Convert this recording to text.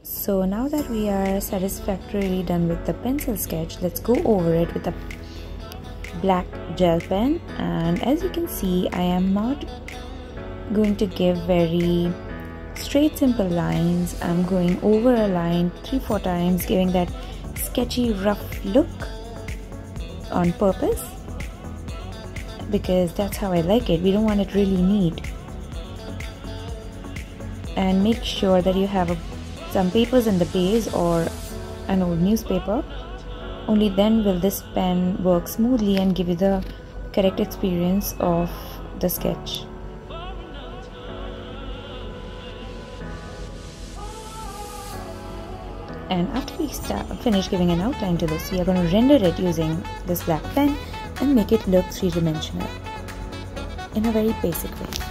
So now that we are satisfactorily done with the pencil sketch, let's go over it with a black gel pen. And as you can see, I am not going to give very straight simple lines. I'm going over a line 3-4 times, giving that sketchy rough look on purpose, because that's how I like it. We don't want it really neat. And make sure that you have some papers in the base or an old newspaper. Only then will this pen work smoothly and give you the correct experience of the sketch. And after we finish giving an outline to this, we are going to render it using this black pen and make it look three-dimensional in a very basic way.